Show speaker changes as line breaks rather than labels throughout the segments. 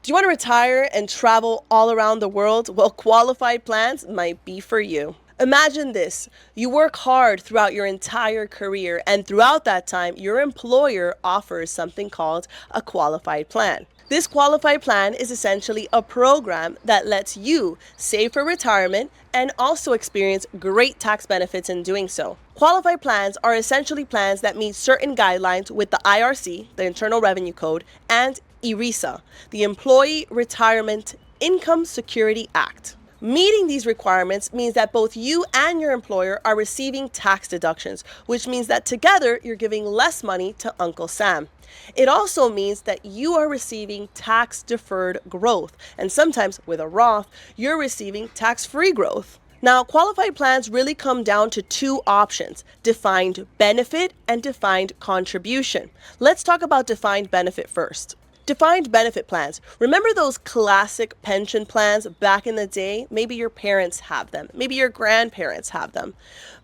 Do you want to retire and travel all around the world? Well, qualified plans might be for you. Imagine this. You work hard throughout your entire career, and throughout that time, your employer offers something called a qualified plan. This qualified plan is essentially a program that lets you save for retirement and also experience great tax benefits in doing so. Qualified plans are essentially plans that meet certain guidelines with the IRC, the Internal Revenue Code, and ERISA, the Employee Retirement Income Security Act. Meeting these requirements means that both you and your employer are receiving tax deductions, which means that together you're giving less money to Uncle Sam. It also means that you are receiving tax-deferred growth, and sometimes with a Roth, you're receiving tax-free growth. Now, qualified plans really come down to two options: defined benefit and defined contribution. Let's talk about defined benefit first. Defined benefit plans. Remember those classic pension plans back in the day? Maybe your parents have them. Maybe your grandparents have them.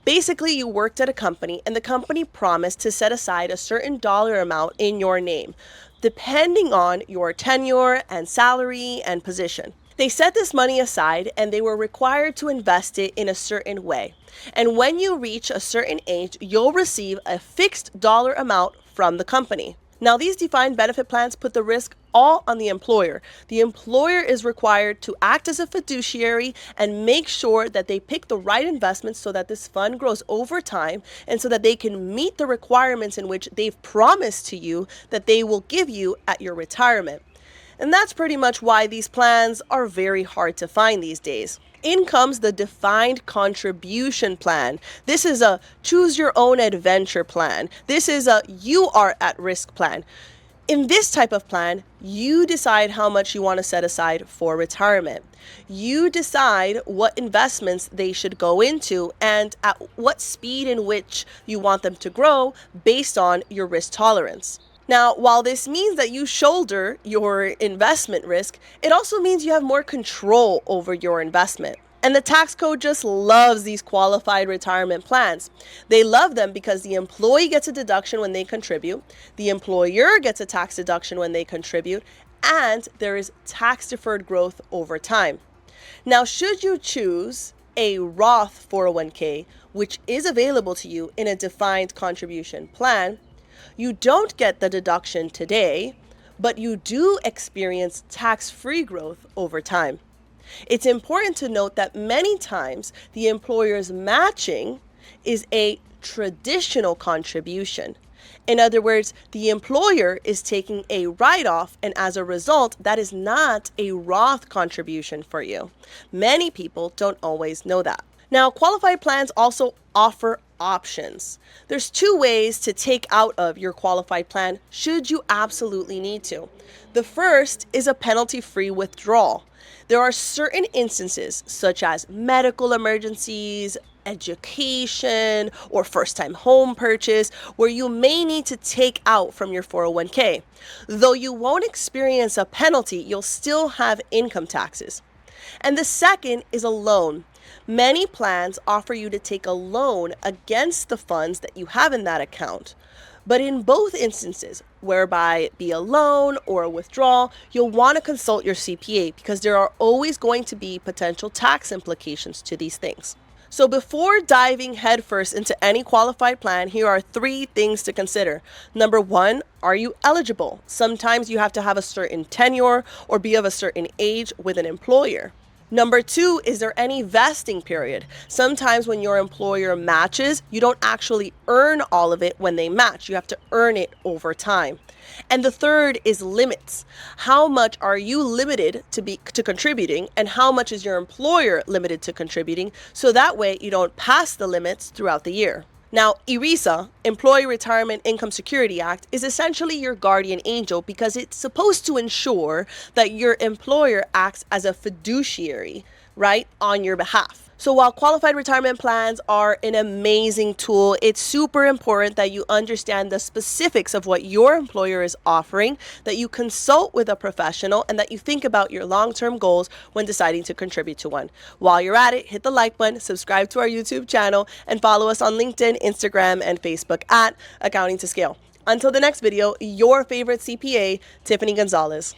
Basically, you worked at a company and the company promised to set aside a certain dollar amount in your name, depending on your tenure and salary and position. They set this money aside and they were required to invest it in a certain way. And when you reach a certain age, you'll receive a fixed dollar amount from the company. Now, these defined benefit plans put the risk all on the employer. The employer is required to act as a fiduciary and make sure that they pick the right investments so that this fund grows over time and so that they can meet the requirements in which they've promised to you that they will give you at your retirement. And that's pretty much why these plans are very hard to find these days. In comes the defined contribution plan. This is a choose your own adventure plan. This is a you are at risk plan. In this type of plan, you decide how much you want to set aside for retirement. You decide what investments they should go into and at what speed in which you want them to grow based on your risk tolerance. Now, while this means that you shoulder your investment risk, it also means you have more control over your investment. And the tax code just loves these qualified retirement plans. They love them because the employee gets a deduction when they contribute, the employer gets a tax deduction when they contribute, and there is tax deferred growth over time. Now, should you choose a Roth 401k, which is available to you in a defined contribution plan, you don't get the deduction today, but you do experience tax-free growth over time. It's important to note that many times the employer's matching is a traditional contribution. In other words, the employer is taking a write-off, and as a result, that is not a Roth contribution for you. Many people don't always know that. Now, qualified plans also offer options. There's two ways to take out of your qualified plan should you absolutely need to. The first is a penalty-free withdrawal. There are certain instances, such as medical emergencies, education, or first-time home purchase, where you may need to take out from your 401k. Though you won't experience a penalty, you'll still have income taxes. And the second is a loan. Many plans offer you to take a loan against the funds that you have in that account. But in both instances, whereby it be a loan or a withdrawal, you'll want to consult your CPA because there are always going to be potential tax implications to these things. So before diving headfirst into any qualified plan, here are three things to consider. Number one, are you eligible? Sometimes you have to have a certain tenure or be of a certain age with an employer. Number two, is there any vesting period? Sometimes when your employer matches, you don't actually earn all of it when they match. You have to earn it over time. And the third is limits. How much are you limited to contributing, and how much is your employer limited to contributing? So that way you don't pass the limits throughout the year. Now, ERISA, Employee Retirement Income Security Act, is essentially your guardian angel because it's supposed to ensure that your employer acts as a fiduciary, right, on your behalf. So while qualified retirement plans are an amazing tool, it's super important that you understand the specifics of what your employer is offering, that you consult with a professional, and that you think about your long-term goals when deciding to contribute to one. While you're at it, hit the like button, subscribe to our YouTube channel, and follow us on LinkedIn, Instagram, and Facebook at Accounting to Scale. Until the next video, your favorite CPA, Tiffany Gonzalez.